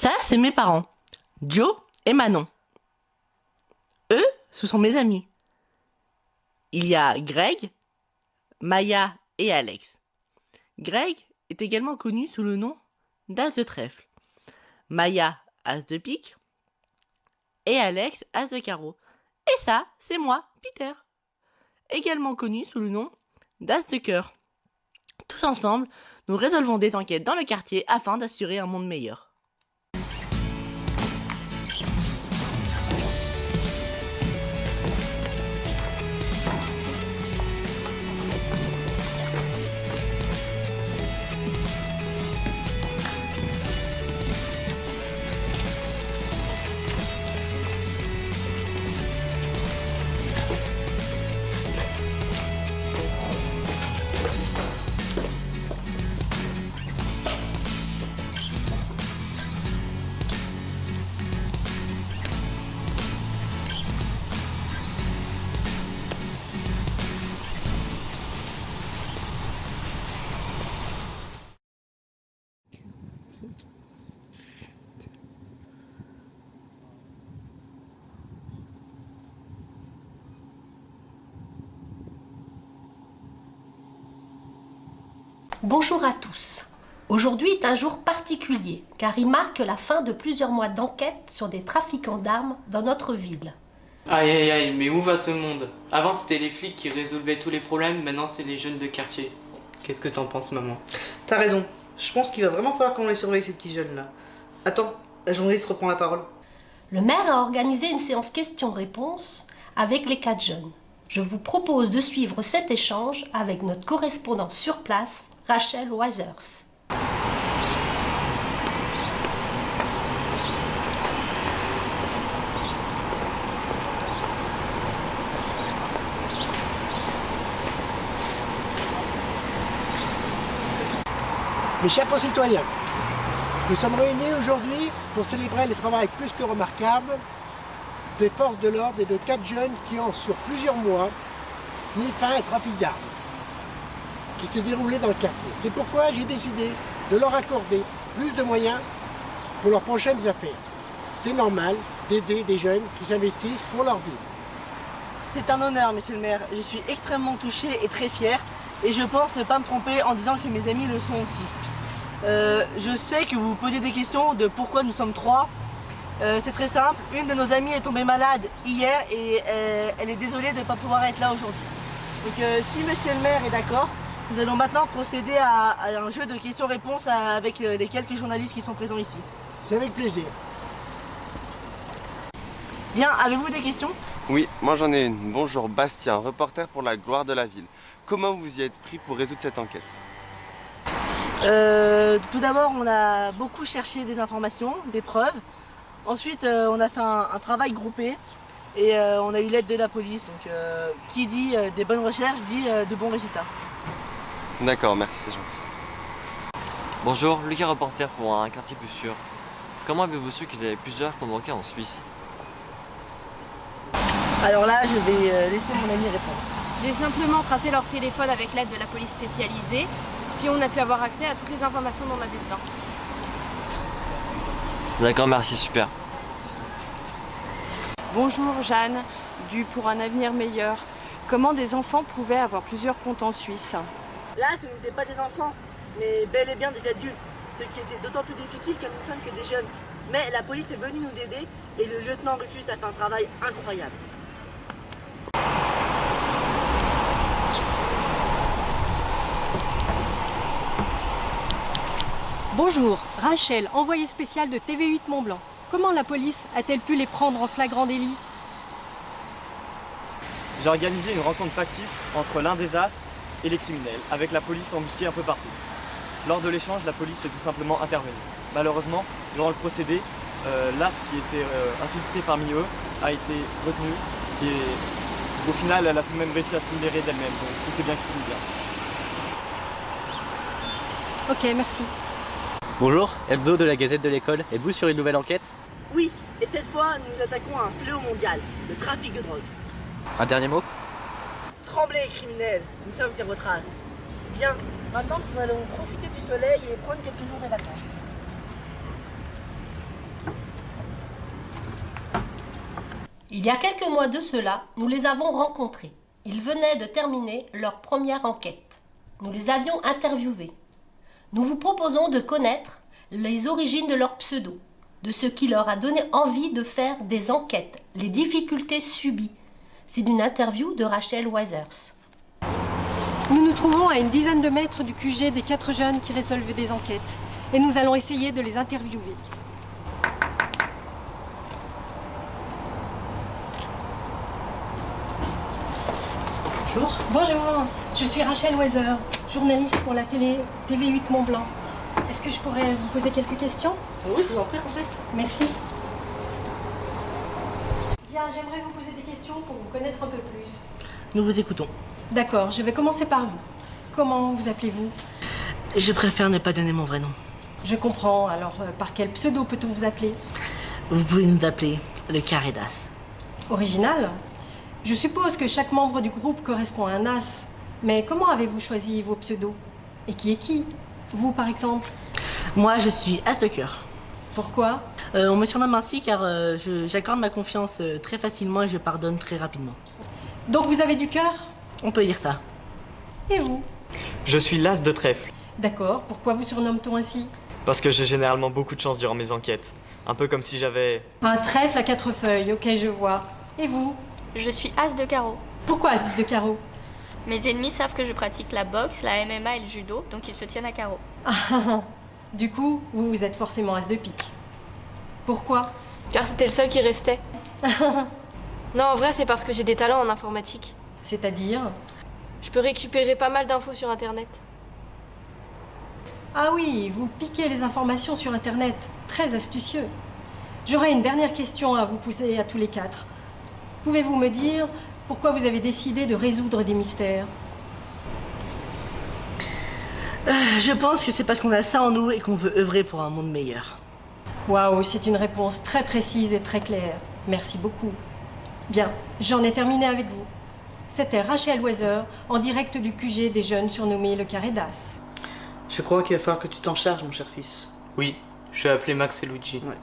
Ça, c'est mes parents, Joe et Manon. Eux, ce sont mes amis. Il y a Greg, Maya et Alex. Greg est également connu sous le nom d'As de trèfle. Maya, As de pique. Et Alex, As de carreau. Et ça, c'est moi, Peter. Également connu sous le nom d'As de cœur. Tous ensemble, nous résolvons des enquêtes dans le quartier afin d'assurer un monde meilleur. Bonjour à tous. Aujourd'hui est un jour particulier car il marque la fin de plusieurs mois d'enquête sur des trafiquants d'armes dans notre ville. Aïe aïe aïe, mais où va ce monde? Avant c'était les flics qui résolvaient tous les problèmes, maintenant c'est les jeunes de quartier. Qu'est-ce que t'en penses, maman? T'as raison, je pense qu'il va vraiment falloir qu'on les surveille, ces petits jeunes-là. Attends, la journaliste reprend la parole. Le maire a organisé une séance questions-réponses avec les 4 jeunes. Je vous propose de suivre cet échange avec notre correspondante sur place, Rachel Withers. Mes chers concitoyens, nous sommes réunis aujourd'hui pour célébrer le travail plus que remarquable des forces de l'ordre et de 4 jeunes qui ont sur plusieurs mois mis fin au trafic d'armes qui se déroulait dans le quartier. C'est pourquoi j'ai décidé de leur accorder plus de moyens pour leurs prochaines affaires. C'est normal d'aider des jeunes qui s'investissent pour leur ville. C'est un honneur, monsieur le maire. Je suis extrêmement touché et très fier. Et je pense ne pas me tromper en disant que mes amis le sont aussi. Je sais que vous vous posez des questions de pourquoi nous sommes 3. C'est très simple. Une de nos amies est tombée malade hier et elle est désolée de ne pas pouvoir être là aujourd'hui. Donc si monsieur le maire est d'accord, nous allons maintenant procéder à un jeu de questions-réponses avec les quelques journalistes qui sont présents ici. C'est avec plaisir. Bien, avez-vous des questions? Oui, moi j'en ai une. Bonjour, Bastien, reporter pour la gloire de la ville. Comment vous y êtes pris pour résoudre cette enquête? Tout d'abord, on a beaucoup cherché des informations, des preuves. Ensuite, on a fait un travail groupé et on a eu l'aide de la police. Donc, qui dit des bonnes recherches dit de bons résultats. D'accord, merci, c'est gentil. Bonjour, Lucas, reporter pour un quartier plus sûr. Comment avez-vous su qu'ils avaient plusieurs convoqués en Suisse? Alors là, je vais laisser mon ami répondre. J'ai simplement tracé leur téléphone avec l'aide de la police spécialisée, puis on a pu avoir accès à toutes les informations dont on avait besoin. D'accord, merci, super. Bonjour Jeanne, du Pour un avenir meilleur. Comment des enfants pouvaient avoir plusieurs comptes en Suisse? Là, ce n'étaient pas des enfants, mais bel et bien des adultes, ce qui était d'autant plus difficile car nous ne sommes que des jeunes. Mais la police est venue nous aider et le lieutenant Rufus a fait un travail incroyable. Bonjour, Rachel, envoyée spéciale de TV8 Mont-Blanc. Comment la police a-t-elle pu les prendre en flagrant délit? J'ai organisé une rencontre factice entre l'un des as et les criminels, avec la police embusquée un peu partout. Lors de l'échange, la police est tout simplement intervenue. Malheureusement, durant le procédé, l'as qui était infiltré parmi eux a été retenu et au final, elle a tout de même réussi à se libérer d'elle-même. Donc tout est bien qui finit bien. Ok, merci. Bonjour, Elzo de la Gazette de l'école. Êtes-vous sur une nouvelle enquête? Oui, et cette fois, nous attaquons un fléau mondial, le trafic de drogue. Un dernier mot? Tremblez, criminels, nous sommes sur vos traces. Bien, maintenant nous allons profiter du soleil et prendre quelques jours de vacances. Il y a quelques mois de cela, nous les avons rencontrés. Ils venaient de terminer leur première enquête. Nous les avions interviewés. Nous vous proposons de connaître les origines de leur pseudo, de ce qui leur a donné envie de faire des enquêtes, les difficultés subies. C'est une interview de Rachel Withers. Nous nous trouvons à une dizaine de mètres du QG des 4 jeunes qui résolvent des enquêtes. Et nous allons essayer de les interviewer. Bonjour. Bonjour, je suis Rachel Withers, journaliste pour la télé TV8 Mont-Blanc. Est-ce que je pourrais vous poser quelques questions? Oui, je vous en prie, en fait. Merci. Bien, j'aimerais vous poser des questions pour vous connaître un peu plus. Nous vous écoutons. D'accord, je vais commencer par vous. Comment vous appelez-vous? Je préfère ne pas donner mon vrai nom. Je comprends. Alors, par quel pseudo peut-on vous appeler? Vous pouvez nous appeler le carré d'as. Original. Je suppose que chaque membre du groupe correspond à un as. Mais comment avez-vous choisi vos pseudos? Et qui est qui? Vous, par exemple? Moi, je suis as de cœur. Pourquoi? On me surnomme ainsi car j'accorde ma confiance très facilement et je pardonne très rapidement. Donc vous avez du cœur? On peut dire ça. Et vous? Je suis l'as de trèfle, D'accord. Pourquoi vous surnomme-t-on ainsi? parce que j'ai généralement beaucoup de chance durant mes enquêtes. Un peu comme si j'avais... Un trèfle à 4 feuilles, ok, je vois. Et vous? Je suis as de carreau. Pourquoi as de carreau? Mes ennemis savent que je pratique la boxe, la MMA et le judo, donc ils se tiennent à carreau. Du coup, vous êtes forcément as de pique. Pourquoi? Car c'était le seul qui restait. Non, en vrai, c'est parce que j'ai des talents en informatique. C'est-à-dire? Je peux récupérer pas mal d'infos sur Internet. Ah oui, vous piquez les informations sur Internet. Très astucieux. J'aurais une dernière question à vous poser à tous les 4. Pouvez-vous me dire pourquoi vous avez décidé de résoudre des mystères? Je pense que c'est parce qu'on a ça en nous et qu'on veut œuvrer pour un monde meilleur. Waouh, c'est une réponse très précise et très claire. Merci beaucoup. Bien, j'en ai terminé avec vous. C'était Rachel Withers, en direct du QG des jeunes surnommés le carré d'as. Je crois qu'il va falloir que tu t'en charges, mon cher fils. Oui, je vais appeler Max et Luigi. Ouais.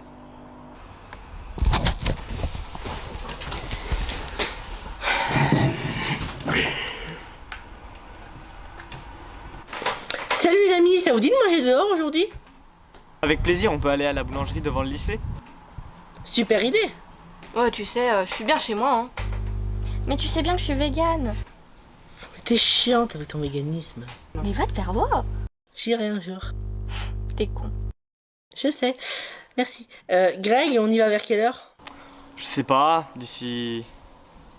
Salut les amis, ça vous dit de manger dehors aujourd'hui? Avec plaisir, on peut aller à la boulangerie devant le lycée. Super idée. Ouais, tu sais, je suis bien chez moi, hein. Mais tu sais bien que je suis végane. T'es chiante avec ton véganisme. Mais va te faire voir. J'irai un jour. T'es con. Je sais. Merci. Greg, on y va vers quelle heure? Je sais pas, d'ici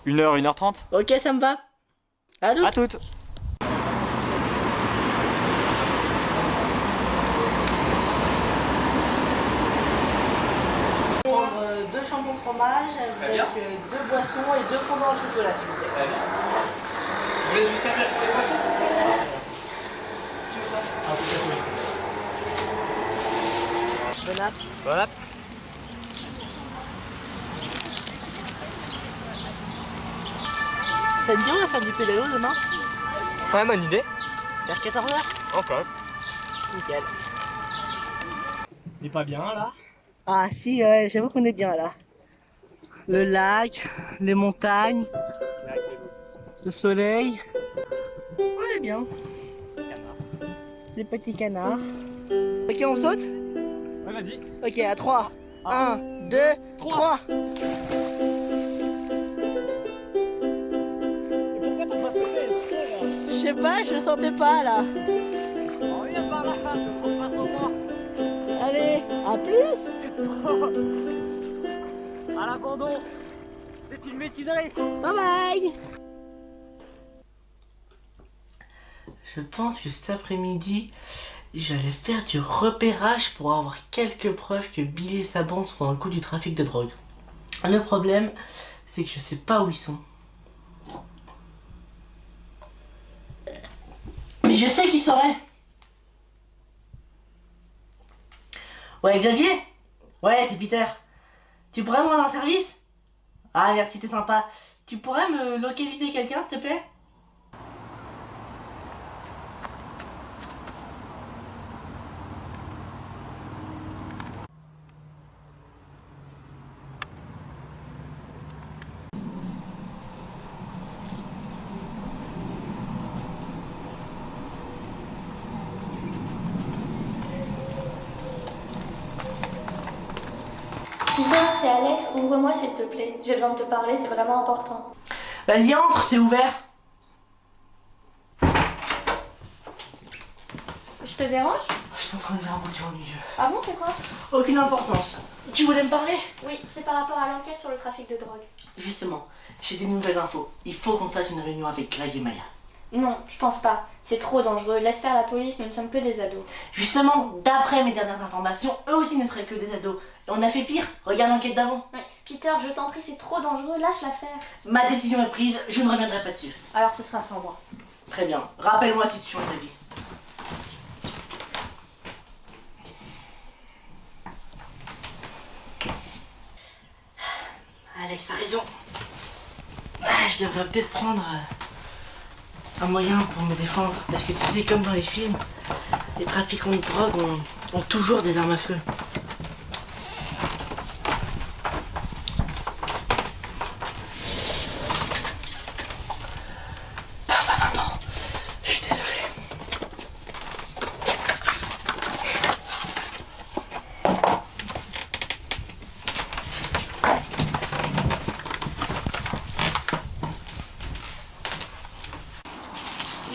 1h, 1h30. Ok, ça me va. À toutes. À toutes. Prendre 2 jambons fromage avec 2 boissons et 2 fondants au chocolat, s'il vous plaît. Très bien. Je vous laisse vous servir les poissons. Bon app. Bon app. Ça te dit on va faire du pédalo demain? Ouais, bonne idée. Vers 14h? Encore. Nickel. T'es pas bien là? Ah si, ouais, j'avoue qu'on est bien là. Le lac, les montagnes, le soleil. On est bien. Les petits canards. Ok, on saute? Ouais, vas-y. Ok, à 3. 1, 2, 3. Pourquoi t'as pas sauté? Je sais pas, je le sentais pas là. On vient par là, on passe en moi. Allez, à plus. À l'abandon. C'est une métinerie. Bye bye. Je pense que cet après-midi, je vais aller faire du repérage pour avoir quelques preuves que Billy et sa bande sont dans le coup du trafic de drogue. Le problème, c'est que je sais pas où ils sont. Mais je sais qui saurait. Ouais, Xavier? Ouais, c'est Peter. Tu pourrais me rendre un service? Ah, merci, t'es sympa. Tu pourrais me localiser quelqu'un, s'il te plaît? Peter, c'est Alex, ouvre-moi s'il te plaît. J'ai besoin de te parler, c'est vraiment important. Vas-y, entre, c'est ouvert. Je te dérange? Je suis en train de faire un bouquin ennuyeux. Ah bon, c'est quoi? Aucune importance. Tu voulais me parler? Oui, c'est par rapport à l'enquête sur le trafic de drogue. Justement, j'ai des nouvelles infos. Il faut qu'on fasse une réunion avec Greg et Maya. Non, je pense pas. C'est trop dangereux. Laisse faire la police, nous ne sommes que des ados. Justement, d'après mes dernières informations, eux aussi ne seraient que des ados. Et on a fait pire. Regarde l'enquête d'avant. Ouais. Peter, je t'en prie, c'est trop dangereux. Lâche l'affaire. Ma décision est prise, je ne reviendrai pas dessus. Alors ce sera sans moi. Très bien. Rappelle-moi si tu changes d'avis. Alex a raison. Je devrais peut-être prendre un moyen pour me défendre. Parce que c'est comme dans les films. Les trafiquants de drogue ont toujours des armes à feu. Je suis désolé.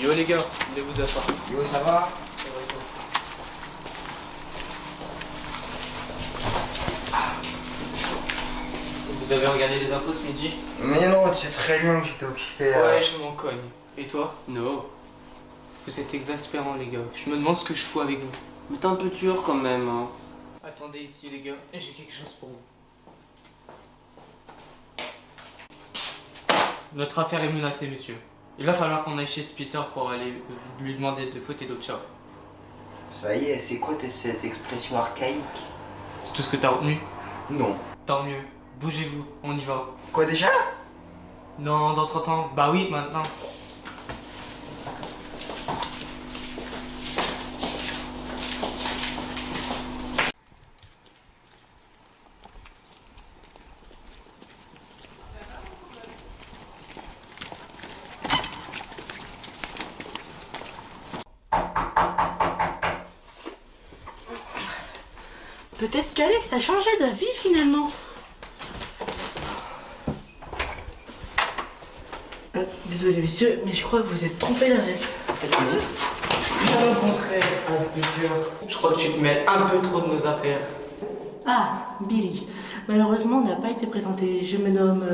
Yo les gars, venez vous asseoir. Yo, ça va? Vous avez regardé les infos ce midi? Mais non, tu sais très bien que j'étais occupé. Ouais, je m'en cogne. Et toi? No. Vous êtes exaspérants les gars. Je me demande ce que je fous avec vous. Mais t'es un peu dur quand même, hein. Attendez ici les gars, j'ai quelque chose pour vous. Notre affaire est menacée, monsieur. Il va falloir qu'on aille chez Peter pour aller lui demander de fouetter d'autres chats. Ça y est, c'est quoi cette expression archaïque? C'est tout ce que t'as retenu? Non. Tant mieux. Bougez-vous, on y va. Quoi déjà? Non, dans 30 ans. Bah oui, maintenant. Peut-être qu'Alex a changé d'avis finalement. Désolé messieurs, mais je crois que vous êtes trompé d'adresse. Bien au contraire, Asdicure. Je crois que tu te mêles un peu trop de nos affaires. Ah, Billy. Malheureusement, on n'a pas été présenté. Je me nomme...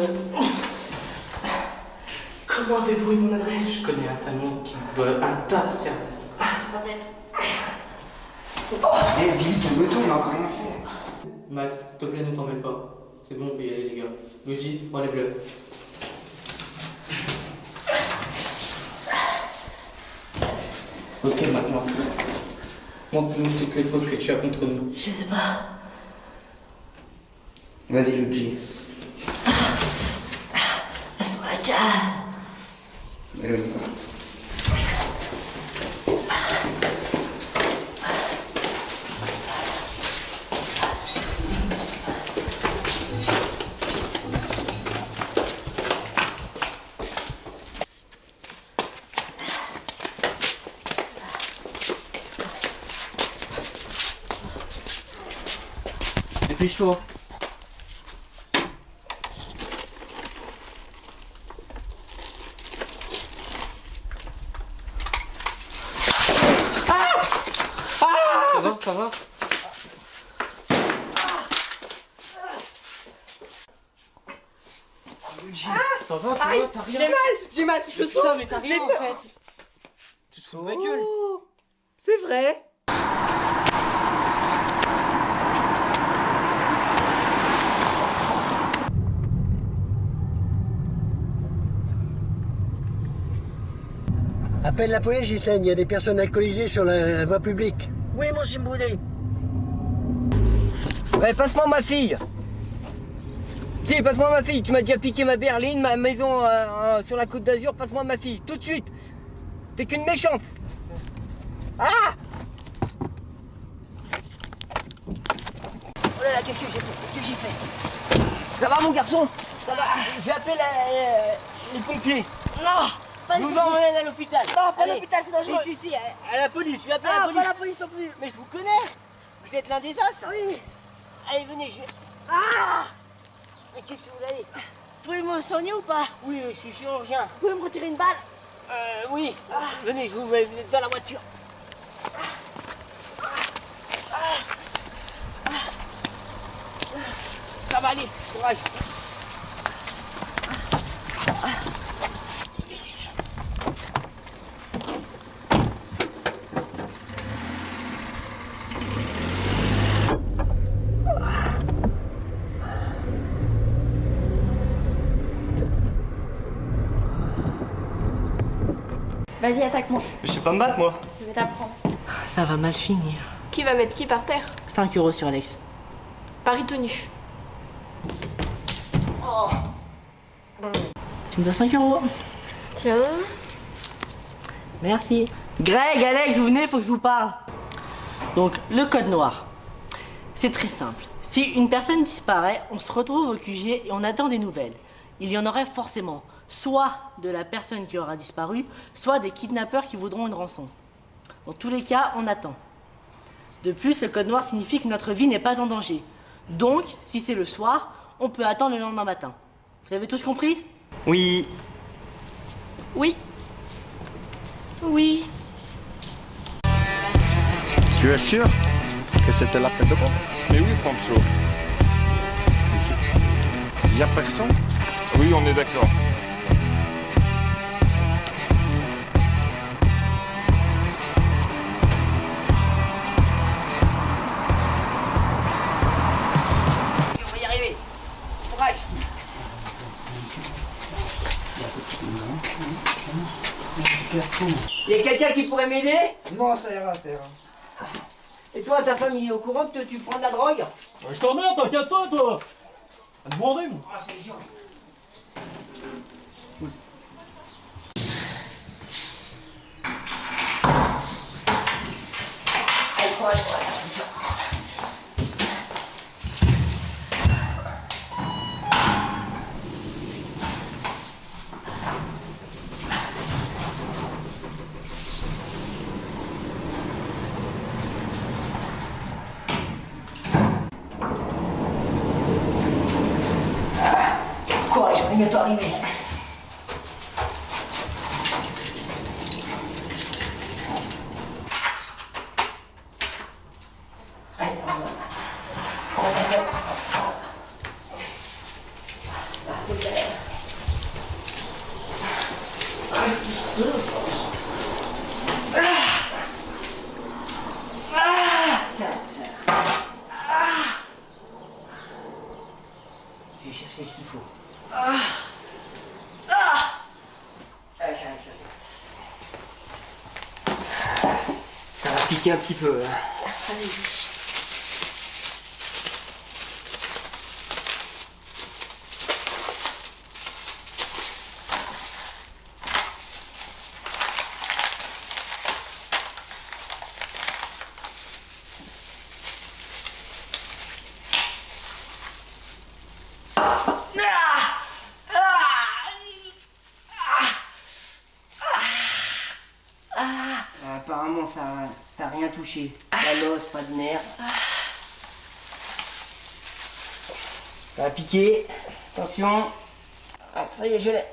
Comment avez-vous eu mon adresse? Je connais un talent qui doit un tas de services. Ah, c'est pas bête. Eh Billy, calme-toi, il a encore rien fait. Max, s'il te plaît, ne t'en mêle pas. C'est bon, on peut y aller les gars. Luigi, relève-le. Ok, maintenant. Montre-nous toutes les preuves que tu as contre nous. Je sais pas. Vas-y, Luigi. Reste dans la cave. Allez, on y va. Dépêche-toi. Ça va? Ça va, t'as rien? J'ai mal, je souffre. Putain, mais t'as rien en fait. Tu te fous de ma gueule? C'est vrai. Appelle la police, Ghislaine, il y a des personnes alcoolisées sur la voie publique. Oui, mon chien brûlé. Ouais, passe-moi ma fille. Si, passe-moi ma fille. Tu m'as déjà piqué ma berline, ma maison sur la Côte d'Azur. Passe-moi ma fille, tout de suite. T'es qu'une méchante. Ah! Oh là là, qu'est-ce que j'ai fait? Qu'est-ce que j'ai fait? Ça va mon garçon? Ça va. Je vais appeler les pompiers. Non! Je vous emmène à l'hôpital. Non, pas à Allez. l'hôpital, c'est dangereux. Si, à la police. Je vais appeler Ah, la police. pas la police non plus. Mais je vous connais. Vous êtes l'un des as. Oui. Allez, venez, je... Ah! Mais qu'est-ce que vous avez? Vous pouvez me soigner ou pas? Oui, je suis chirurgien. Vous pouvez me retirer une balle? Oui. Venez, je vous mets dans la voiture. Ça va aller, courage. Vas-y, attaque-moi. Je sais pas me battre, moi. Je vais t'apprendre. Ça va mal finir. Qui va mettre qui par terre? 5 € sur Alex. Paris tenu. Oh. Tu me dois 5 €. Tiens. Merci. Greg, Alex, vous venez, faut que je vous parle. Donc, le code noir. C'est très simple. Si une personne disparaît, on se retrouve au QG et on attend des nouvelles. Il y en aurait forcément. Soit de la personne qui aura disparu, soit des kidnappeurs qui voudront une rançon. Dans tous les cas, on attend. De plus, le code noir signifie que notre vie n'est pas en danger. Donc, si c'est le soir, on peut attendre le lendemain matin. Vous avez tous compris? Oui. Oui. Oui. Tu es sûr que c'était l'appel de bombe? Mais oui, Sancho. Il n'y a personne? Oui, on est d'accord. On va y arriver. Courage. Il y a quelqu'un qui pourrait m'aider? Non, ça ira, ça ira. Et toi, ta femme, il est au courant que tu prends de la drogue? Je t'emmerde, t'en casse-toi, toi. À demander, moi. Ah, c'est sûr. Allez, courage, c'est ça. Courage, on est bientôt arrivé. Allez, on va la faire. C'est clair. Je vais chercher ce qu'il faut. Allez, j'arrive. Ça va piquer un petit peu. Allez. Apparemment, ça n'a rien touché. Pas l'os, pas de nerf. Ça va piquer. Attention. Ah, ça y est, je l'ai.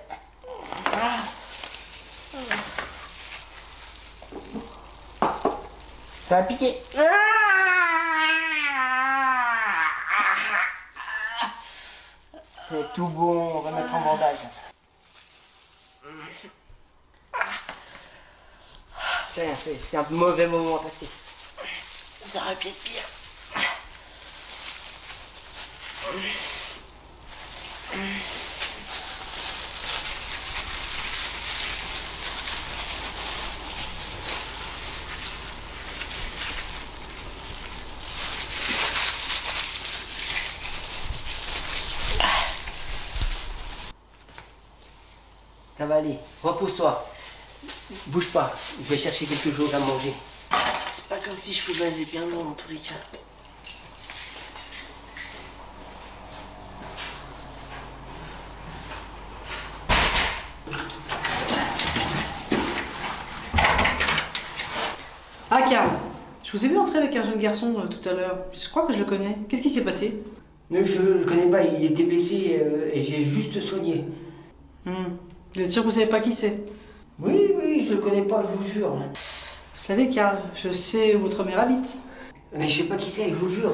Ça va piquer. C'est tout bon, on va mettre en bandage. C'est un mauvais moment à passer. Ça aurait pu être pire. Ça va aller, repose-toi. Bouge pas, je vais chercher quelque chose à manger. C'est pas comme si je pouvais aller bien loin dans tous les cas. Ah, Karl, je Je vous ai vu entrer avec un jeune garçon tout à l'heure. Je crois que je le connais. Qu'est-ce qui s'est passé? Mais je le connais pas, il était blessé et j'ai juste soigné. Vous êtes sûr que vous savez pas qui c'est? Oui, oui, je le connais pas, je vous jure. Vous savez, Karl, je sais où votre mère habite. Mais je sais pas qui c'est, je vous jure.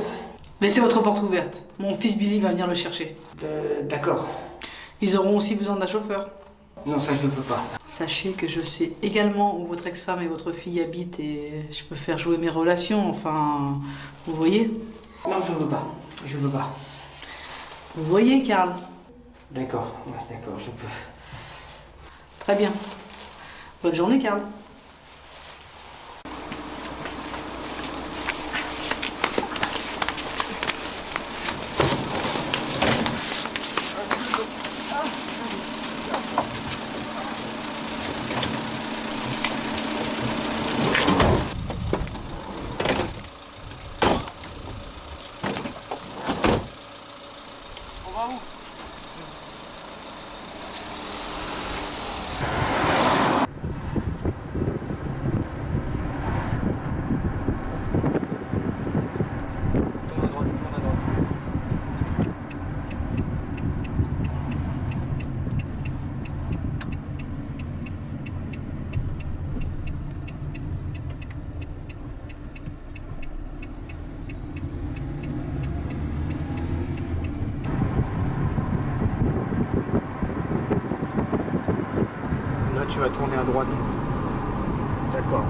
Laissez votre porte ouverte. Mon fils Billy va venir le chercher. D'accord. Ils auront aussi besoin d'un chauffeur. Non, ça je peux pas. Sachez que je sais également où votre ex-femme et votre fille habitent et je peux faire jouer mes relations, enfin... Vous voyez? Non, je veux pas. Je veux pas. Vous voyez, Karl? D'accord, ouais, d'accord, je peux. Très bien. Bonne journée, Karl. Là, tu vas tourner à droite. D'accord.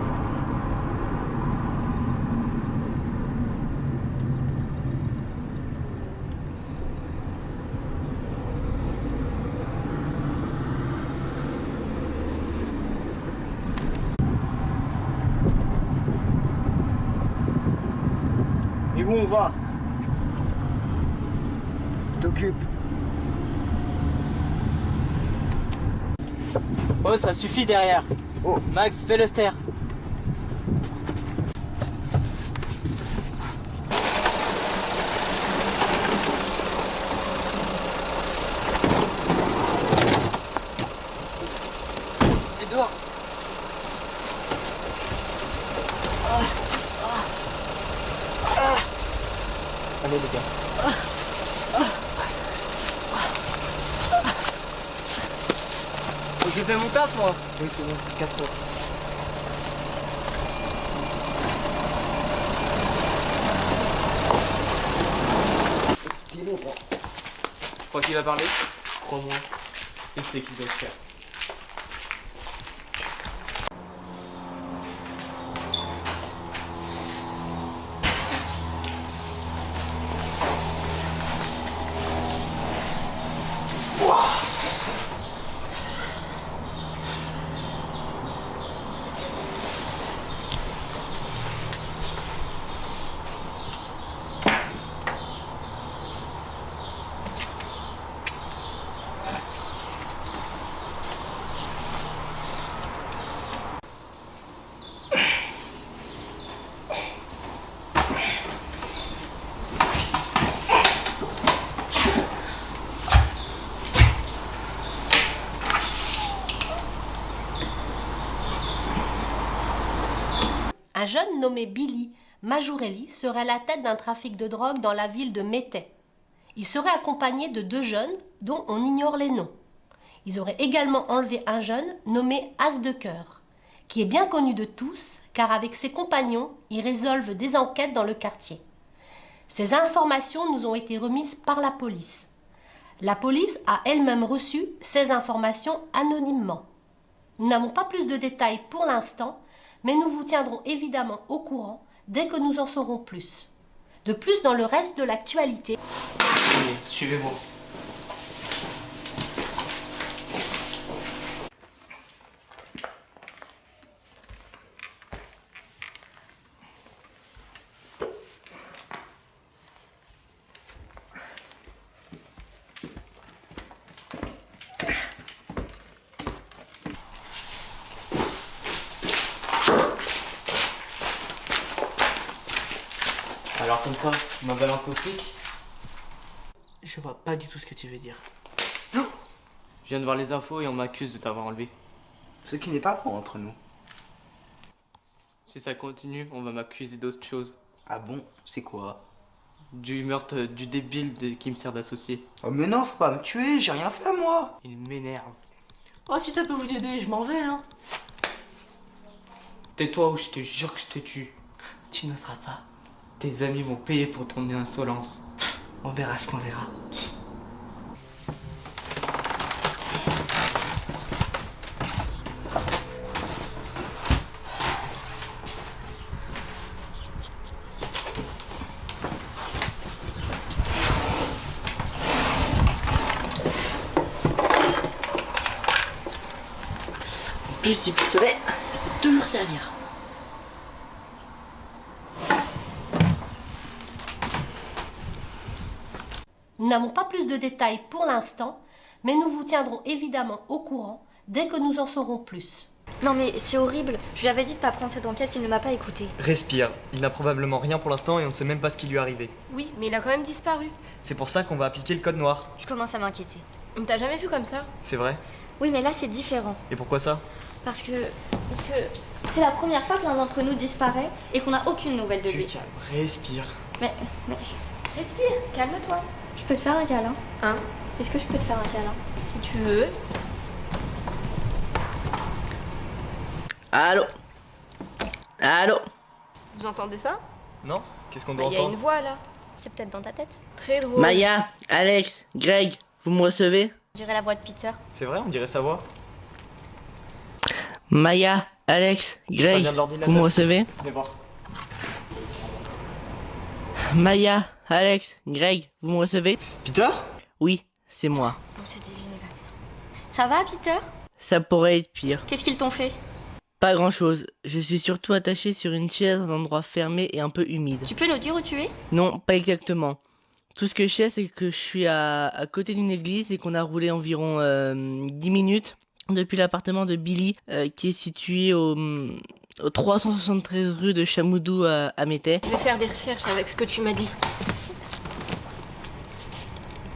Et où on va? T'occupe. Oh, ça suffit derrière. Oh. Max, fais le ster. C'est dehors. Allez les gars. J'ai fait mon taf, moi. Oui, c'est bon, casse-toi. Tu crois qu'il va parler? Crois-moi, il sait qu'il doit le faire. Un jeune nommé Billy Majorelli serait à la tête d'un trafic de drogue dans la ville de Métais. Il serait accompagné de 2 jeunes dont on ignore les noms. Ils auraient également enlevé un jeune nommé As de Cœur, qui est bien connu de tous car avec ses compagnons, ils résolvent des enquêtes dans le quartier. Ces informations nous ont été remises par la police. La police a elle-même reçu ces informations anonymement. Nous n'avons pas plus de détails pour l'instant, mais nous vous tiendrons évidemment au courant dès que nous en saurons plus. De plus, dans le reste de l'actualité... Allez, suivez-moi. Alors comme ça, tu m'as balancé au flic? Je vois pas du tout ce que tu veux dire. Je viens de voir les infos et on m'accuse de t'avoir enlevé. Ce qui n'est pas bon entre nous. Si ça continue, on va m'accuser d'autre chose. Ah bon? C'est quoi? Du meurtre du débile qui me sert d'associé. Oh mais non, faut pas me tuer, j'ai rien fait moi. Il m'énerve. Oh, si ça peut vous aider, je m'en vais, hein. Tais-toi ou je te jure que je te tue. Tu n'oseras pas. Tes amis vont payer pour ton insolence. On verra ce qu'on verra. En plus du pistolet, ça peut toujours servir. Nous n'avons pas plus de détails pour l'instant, mais nous vous tiendrons évidemment au courant dès que nous en saurons plus. Non mais c'est horrible. Je lui avais dit de pas prendre cette enquête, il ne m'a pas écouté. Respire. Il n'a probablement rien pour l'instant et on ne sait même pas ce qui lui est arrivé. Oui, mais il a quand même disparu. C'est pour ça qu'on va appliquer le code noir. Je commence à m'inquiéter. On t'a jamais vu comme ça? C'est vrai? Oui, mais là c'est différent. Et pourquoi ça? Parce que c'est la première fois que l'un d'entre nous disparaît et qu'on n'a aucune nouvelle de lui. Tu calmes, respire. Mais... Respire, calme-toi. Je peux te faire un câlin? Hein? Est-ce que je peux te faire un câlin? Si tu veux. Allô? Allô? Vous entendez ça? Non? Qu'est-ce qu'on doit Il y a entendre? une voix là. C'est peut-être dans ta tête? Très drôle. Maya, Alex, Greg, vous me recevez? On dirait la voix de Peter. C'est vrai, on dirait sa voix. Maya, Alex, Greg, vient de l'ordinateur. vous me recevez? Venez voir. Maya, Alex, Greg, vous me recevez? Peter? Oui, c'est moi. Bon, c'est diviné, va bien. Ça va, Peter? Ça pourrait être pire. Qu'est-ce qu'ils t'ont fait? Pas grand-chose. Je suis surtout attaché sur une chaise dans un endroit fermé et un peu humide. Tu peux nous dire où tu es? Non, pas exactement. Tout ce que je sais, c'est que je suis à côté d'une église et qu'on a roulé environ 10 minutes depuis l'appartement de Billy, qui est situé au 373 rue de Chamoudou à Métais. Je vais faire des recherches avec ce que tu m'as dit.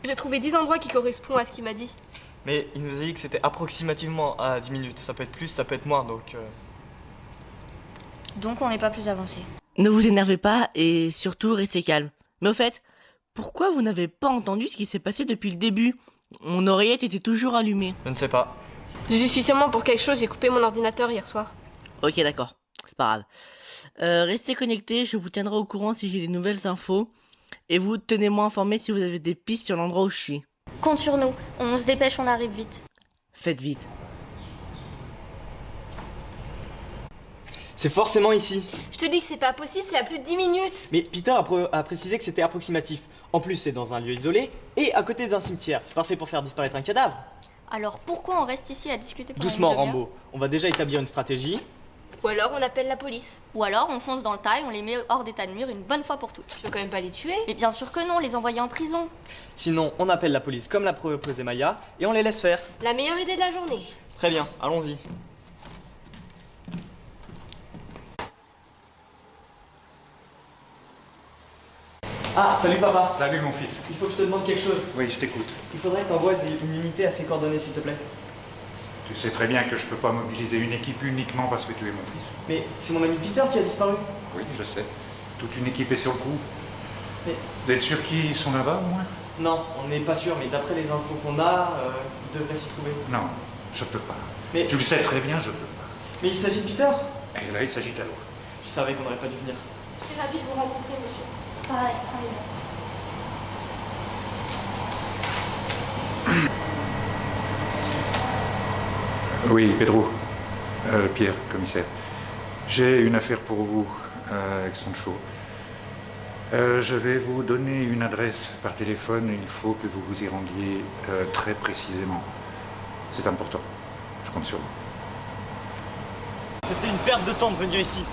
J'ai trouvé 10 endroits qui correspondent à ce qu'il m'a dit. Mais il nous a dit que c'était approximativement à 10 minutes. Ça peut être plus, ça peut être moins, donc... Donc on n'est pas plus avancé. Ne vous énervez pas et surtout restez calme. Mais au fait, pourquoi vous n'avez pas entendu ce qui s'est passé depuis le début? Mon oreillette était toujours allumée. Je ne sais pas. J'y suis sûrement pour quelque chose, j'ai coupé mon ordinateur hier soir. Ok, d'accord, c'est pas grave. Restez connectés, je vous tiendrai au courant si j'ai des nouvelles infos. Et vous, tenez-moi informé si vous avez des pistes sur l'endroit où je suis. Compte sur nous, on se dépêche, on arrive vite. Faites vite. C'est forcément ici. Je te dis que c'est pas possible, c'est à plus de 10 minutes. Mais Peter a précisé que c'était approximatif. En plus, c'est dans un lieu isolé et à côté d'un cimetière. C'est parfait pour faire disparaître un cadavre. Alors pourquoi on reste ici à discuter pendant Doucement, une demi-heure? Rambo. On va déjà établir une stratégie. Ou alors on appelle la police. Ou alors on fonce dans le tas et on les met hors d'état de nuire une bonne fois pour toutes. Je veux quand même pas les tuer. Mais bien sûr que non, les envoyer en prison. Sinon, on appelle la police comme l'a proposé Maya et on les laisse faire. La meilleure idée de la journée. Très bien, allons-y. Ah, salut papa. Salut mon fils. Il faut que je te demande quelque chose. Oui, je t'écoute. Il faudrait que t'envoies une unité à ces coordonnées, s'il te plaît. Tu sais très bien que je peux pas mobiliser une équipe uniquement parce que tu es mon fils. Mais c'est mon ami Peter qui a disparu. Oui, je sais. Toute une équipe est sur le coup. Mais... Vous êtes sûr qu'ils sont là-bas au moins? Non, on n'est pas sûr, mais d'après les infos qu'on a, ils devraient s'y trouver. Non, je peux pas. Mais... Tu le sais très bien, je peux pas. Mais il s'agit de Peter. Et là, il s'agit de la loi. Je savais qu'on n'aurait pas dû venir. Je suis ravie de vous rencontrer, monsieur. Pareil, Oui, Pedro. Pierre, commissaire. J'ai une affaire pour vous avec Sancho. Je vais vous donner une adresse par téléphone. Il faut que vous vous y rendiez très précisément. C'est important. Je compte sur vous. C'était une perte de temps de venir ici.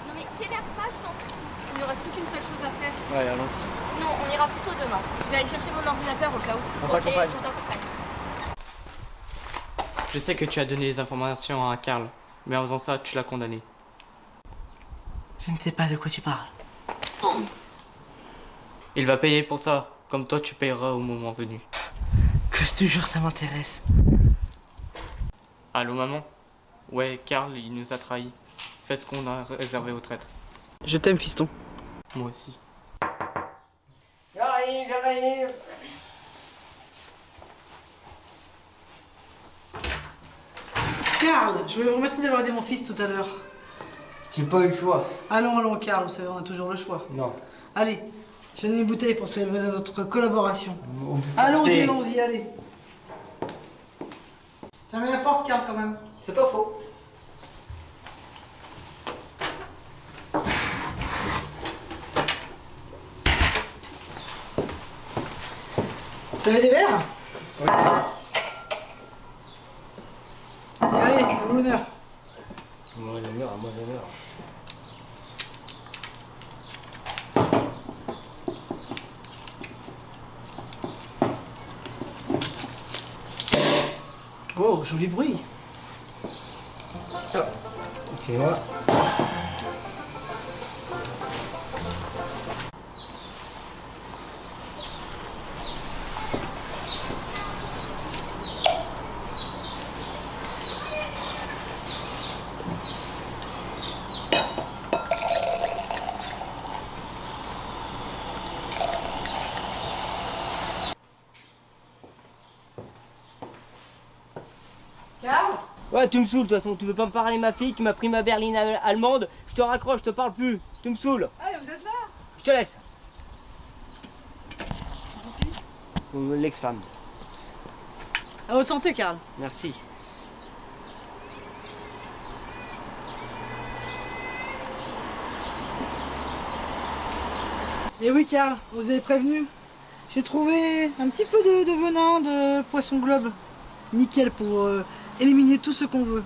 Non mais t'énerve pas, je t'en prie. Il ne reste plus qu'une seule chose à faire. Ouais, allons-y. Non, on ira plutôt demain. Je vais aller chercher mon ordinateur au cas où. On t'accompagne. je t'accompagne. Je sais que tu as donné les informations à Karl, mais en faisant ça, tu l'as condamné. Je ne sais pas de quoi tu parles. Il va payer pour ça, comme toi tu payeras au moment venu. Que je te jure, ça m'intéresse. Allô maman? Ouais, Karl, il nous a trahis. fais ce qu'on a réservé aux traîtres. Je t'aime, fiston. Moi aussi. J'arrive, j'arrive. Karl, je voulais vous remercier d'avoir aidé mon fils tout à l'heure. J'ai pas eu le choix. Allons, Karl, vous savez, on a toujours le choix. Non. Allez, j'ai une bouteille pour célébrer notre collaboration. On peut Allons-y, forcer. allez. Fermez la porte, Karl, quand même. C'est pas faux. Vous avez des verres? Oui. Allez, à vous l'honneur. Moi l'honneur, moi l'honneur. Oh, joli bruit. Ok, moi. Karl? Ouais, tu me saoules de toute façon, tu veux pas me parler ma fille, tu m'as pris ma berline allemande, je te raccroche, je te parle plus, tu me saoules. Allez, vous êtes là? Je te laisse. L'ex-femme. À votre santé, Karl. Merci. Et oui, Karl, vous avez prévenu. J'ai trouvé un petit peu de venin de poisson globe. Nickel pour éliminer tout ce qu'on veut.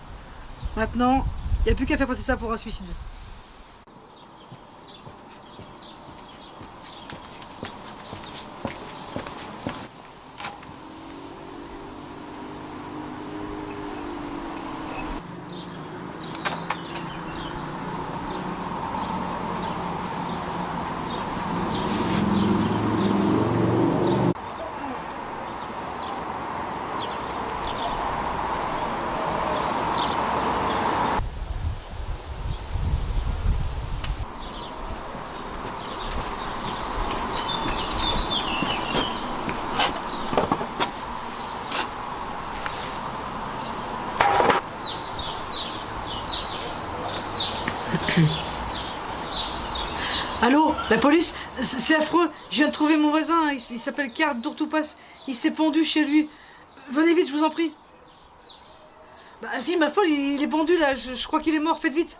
Maintenant, il n'y a plus qu'à faire passer ça pour un suicide. Allô, la police? C'est affreux, je viens de trouver mon voisin, il s'appelle Karl Dourtoupas, il s'est pendu chez lui. Venez vite, je vous en prie. Bah si, ma folle, il est pendu là, je crois qu'il est mort, faites vite.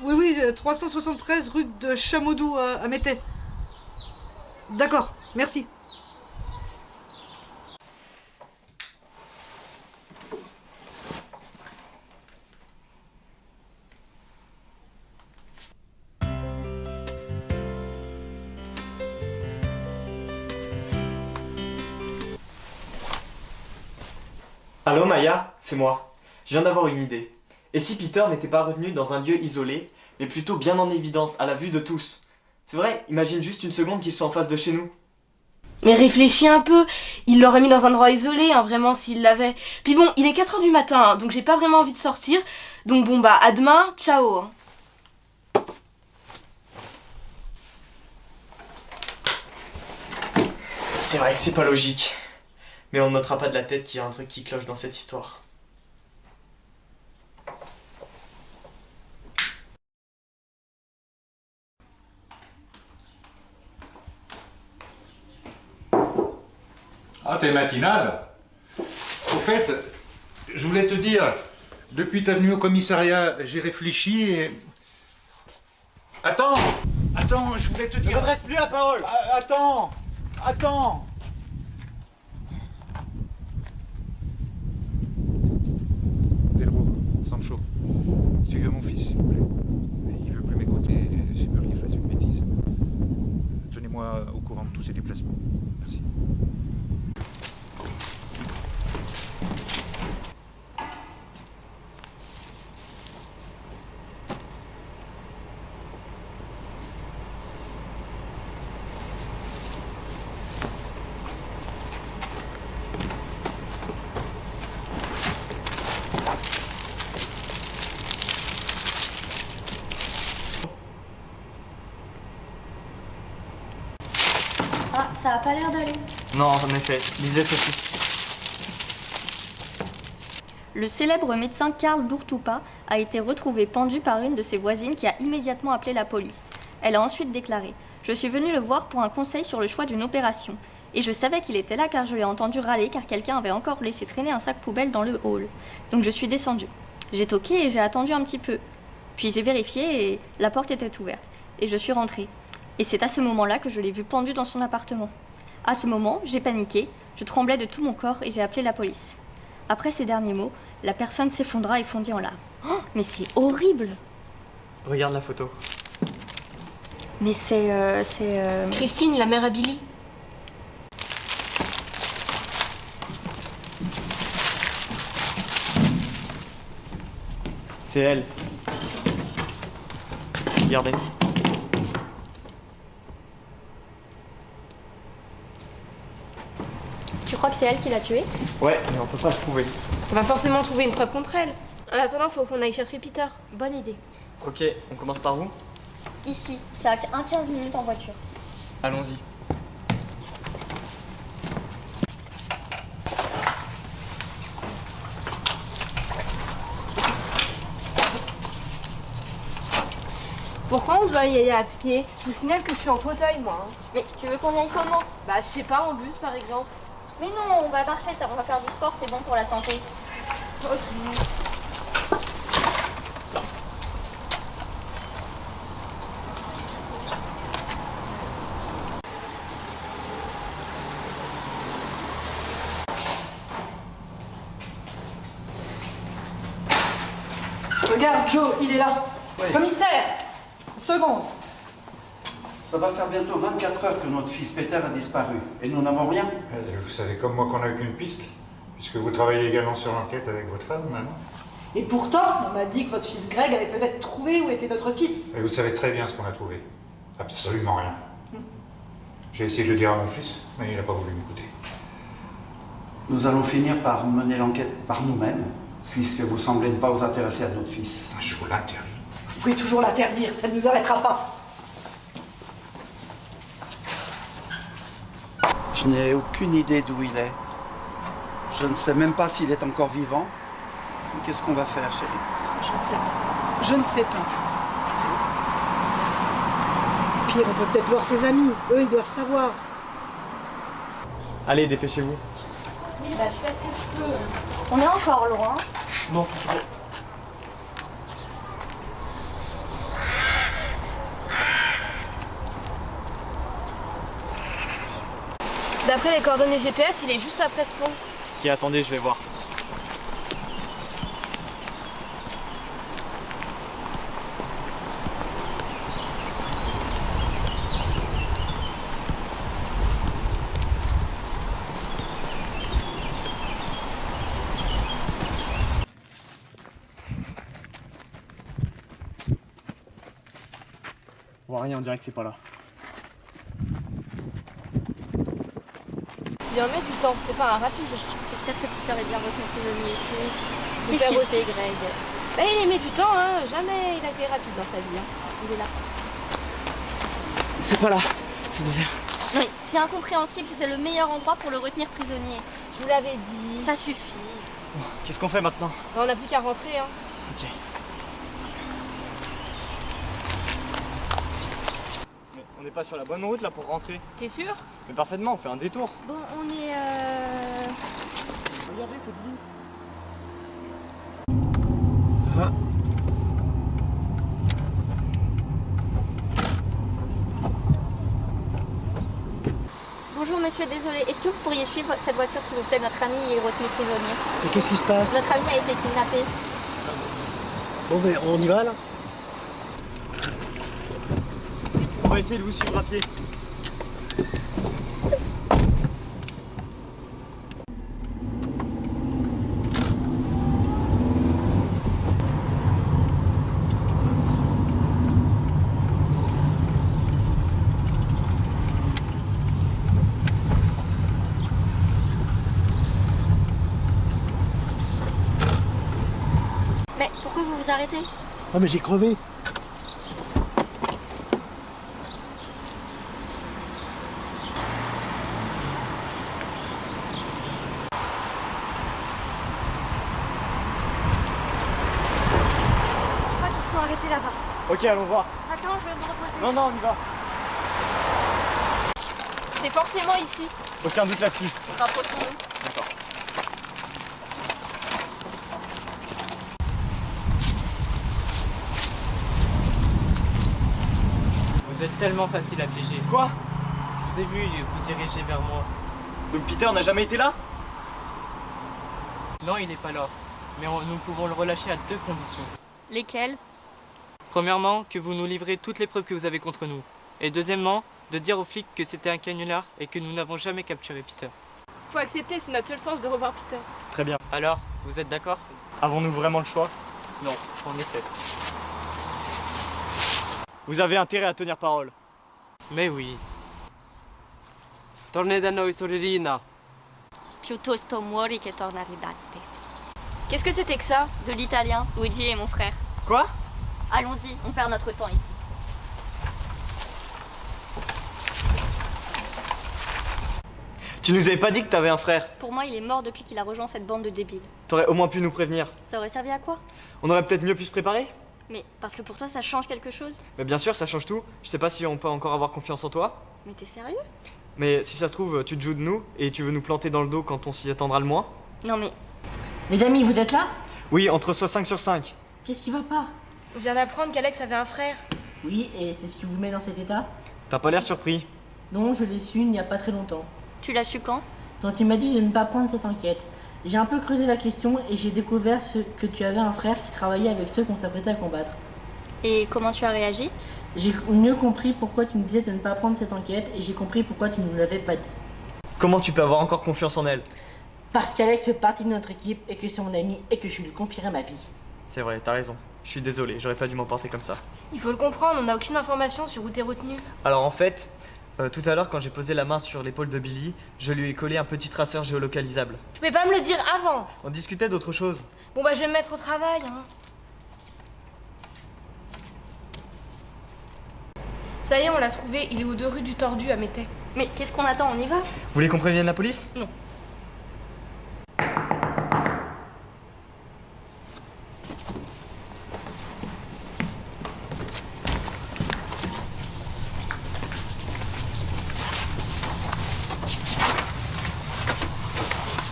Oui, 373 rue de Chamoudou à Métais. D'accord, merci. Allô Maya, c'est moi. Je viens d'avoir une idée. Et si Peter n'était pas retenu dans un lieu isolé, mais plutôt bien en évidence, à la vue de tous? C'est vrai, imagine juste une seconde qu'il soit en face de chez nous. Mais réfléchis un peu, il l'aurait mis dans un endroit isolé, hein, vraiment, s'il l'avait. Puis bon, il est 4 h du matin, hein, donc j'ai pas vraiment envie de sortir. Donc bon bah, à demain, ciao hein. C'est vrai que c'est pas logique. Mais on ne notera pas de la tête qu'il y a un truc qui cloche dans cette histoire. Ah, t'es matinale. Au fait, je voulais te dire, depuis ta venue au commissariat, j'ai réfléchi et... Attends, je voulais te dire... Ne m'adresse plus la parole. Attends. Pedro, Sancho, suivez mon fils, s'il vous plaît. Il veut plus m'écouter, j'ai peur qu'il fasse une bêtise. Tenez-moi au courant de tous ses déplacements. Merci. Ah, ça a pas l'air d'aller. Non, en effet. Lisez ceci. Le célèbre médecin Karl Durtupa a été retrouvé pendu par une de ses voisines qui a immédiatement appelé la police. Elle a ensuite déclaré « Je suis venue le voir pour un conseil sur le choix d'une opération. Et je savais qu'il était là car je l'ai entendu râler car quelqu'un avait encore laissé traîner un sac poubelle dans le hall. Donc je suis descendue. J'ai toqué et j'ai attendu un petit peu. Puis j'ai vérifié et la porte était ouverte. Et je suis rentrée. Et c'est à ce moment-là que je l'ai vu pendu dans son appartement. À ce moment, j'ai paniqué, je tremblais de tout mon corps et j'ai appelé la police. Après ces derniers mots, la personne s'effondra et fondit en larmes. Oh, mais c'est horrible! Regarde la photo. Mais c'est... Christine, la mère à Billy. C'est elle. Regardez. Tu crois que c'est elle qui l'a tué? Ouais, mais on peut pas le prouver. On va forcément trouver une preuve contre elle. En attendant, faut qu'on aille chercher Peter. Bonne idée. Ok, on commence par où? Ici, c'est à 15 minutes en voiture. Allons-y. Pourquoi on doit y aller à pied? Je vous signale que je suis en fauteuil, moi. Mais tu veux qu'on y aille comment? Bah, je sais pas, en bus, par exemple. Mais non, on va marcher, ça, on va faire du sport, c'est bon pour la santé. Ok. Regarde, Joe, il est là. Oui. Commissaire! Une seconde. Ça va faire bientôt 24 heures que notre fils Peter a disparu. Et nous n'avons rien. Vous savez comme moi qu'on n'a aucune piste, puisque vous travaillez également sur l'enquête avec votre femme maintenant. Et pourtant, on m'a dit que votre fils Greg avait peut-être trouvé où était notre fils. Et vous savez très bien ce qu'on a trouvé. Absolument rien. J'ai essayé de le dire à mon fils, mais il n'a pas voulu m'écouter. Nous allons finir par mener l'enquête par nous-mêmes, puisque vous semblez ne pas vous intéresser à notre fils. Je vous l'interdis. Vous pouvez toujours l'interdire, ça ne nous arrêtera pas. Je n'ai aucune idée d'où il est. Je ne sais même pas s'il est encore vivant. Qu'est-ce qu'on va faire, chérie? Je ne sais pas. Je ne sais pas. Pire, on peut peut-être voir ses amis. Eux, ils doivent savoir. Allez, dépêchez-vous. Oui, bah je fais ce que je peux. On est encore loin. Bon. D'après les coordonnées GPS, il est juste après ce pont. Ok, attendez, je vais voir. On voit rien, on dirait que c'est pas là. Il en met du temps, c'est pas un rapide. J'espère que Peter est bien retenu prisonnier ici. J'espère Qu'est-ce aussi. qu'il fait, Greg? Bah, il aimait du temps, hein. Jamais il a été rapide dans sa vie. Hein. Il est là. C'est pas là, c'est désert. Oui, c'est incompréhensible, c'était le meilleur endroit pour le retenir prisonnier. Je vous l'avais dit. Ça suffit. Bon, qu'est-ce qu'on fait maintenant? Bah, on n'a plus qu'à rentrer, hein. Ok. Mais on n'est pas sur la bonne route là pour rentrer. T'es sûr? Mais parfaitement, on fait un détour. Bon, on est Regardez, c'est Billy. Ah. Bonjour monsieur, désolé. Est-ce que vous pourriez suivre cette voiture s'il vous plaît? Notre ami est retenu prisonnier. Et qu'est-ce qui se passe? Notre ami a été kidnappé. Bon, mais on y va là? On va essayer de vous suivre à pied. Mais pourquoi vous vous arrêtez? Ah, mais j'ai crevé. Ok, allons voir. Attends, je vais me reposer. Non, non, on y va. C'est forcément ici. Aucun doute là-dessus. Rapprochons-nous. D'accord. Vous êtes tellement facile à piéger. Quoi? Je vous ai vu vous diriger vers moi. Donc Peter n'a jamais été là? Non, il n'est pas là. Mais nous pouvons le relâcher à 2 conditions. Lesquelles? Premièrement, que vous nous livrez toutes les preuves que vous avez contre nous. Et deuxièmement, de dire aux flics que c'était un canular et que nous n'avons jamais capturé Peter. Faut accepter, c'est notre seule chance de revoir Peter. Très bien. Alors, vous êtes d'accord? Avons-nous vraiment le choix? Non, en effet. Vous avez intérêt à tenir parole. Mais oui. Tornez da noi, sorellina. Piuttosto muori che tornare da te. Qu'est-ce que c'était que ça? De l'italien, Luigi est mon frère. Quoi? Allons-y, on perd notre temps ici. Tu nous avais pas dit que t'avais un frère? Pour moi, il est mort depuis qu'il a rejoint cette bande de débiles. T'aurais au moins pu nous prévenir. Ça aurait servi à quoi? On aurait peut-être mieux pu se préparer? Mais parce que pour toi, ça change quelque chose? Mais bien sûr, ça change tout. Je sais pas si on peut encore avoir confiance en toi. Mais t'es sérieux? Mais si ça se trouve, tu te joues de nous et tu veux nous planter dans le dos quand on s'y attendra le moins. Non mais... Les amis, vous êtes là? Oui, entre soi 5 sur 5. Qu'est-ce qui va pas? On vient d'apprendre qu'Alex avait un frère. Oui, et c'est ce qui vous met dans cet état? T'as pas l'air surpris. Non, je l'ai su il n'y a pas très longtemps. Tu l'as su quand? Quand il m'a dit de ne pas prendre cette enquête. J'ai un peu creusé la question et j'ai découvert que tu avais un frère qui travaillait avec ceux qu'on s'apprêtait à combattre. Et comment tu as réagi? J'ai mieux compris pourquoi tu me disais de ne pas prendre cette enquête et j'ai compris pourquoi tu ne nous l'avais pas dit. Comment tu peux avoir encore confiance en elle? Parce qu'Alex fait partie de notre équipe et que c'est mon ami et que je lui confierai ma vie. C'est vrai, t'as raison. Je suis désolé, j'aurais pas dû m'emporter comme ça. Il faut le comprendre, on n'a aucune information sur où t'es retenu. Alors en fait, tout à l'heure quand j'ai posé la main sur l'épaule de Billy, je lui ai collé un petit traceur géolocalisable. Tu pouvais pas me le dire avant. On discutait d'autre chose. Bon bah je vais me mettre au travail. Hein. Ça y est, on l'a trouvé, il est aux 2 rues du Tordu à Métais. Mais qu'est-ce qu'on attend, on y va? Vous voulez qu'on prévienne la police? Non.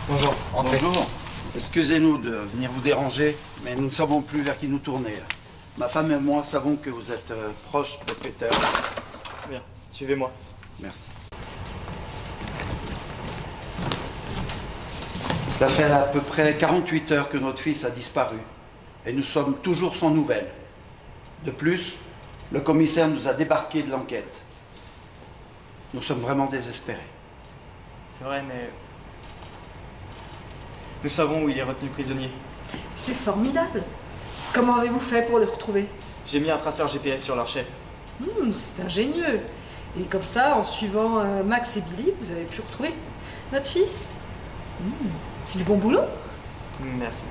Bonjour, entrez. Bonjour. Excusez-nous de venir vous déranger, mais nous ne savons plus vers qui nous tourner. Ma femme et moi savons que vous êtes proche de Peter. Bien, suivez-moi. Merci. Ça fait à peu près 48 heures que notre fils a disparu. Et nous sommes toujours sans nouvelles. De plus, le commissaire nous a débarqué de l'enquête. Nous sommes vraiment désespérés. C'est vrai, mais... Nous savons où il est retenu prisonnier. C'est formidable. Comment avez-vous fait pour le retrouver? J'ai mis un traceur GPS sur leur chef. C'est ingénieux. Et comme ça, en suivant Max et Billy, vous avez pu retrouver notre fils. C'est du bon boulot. Merci.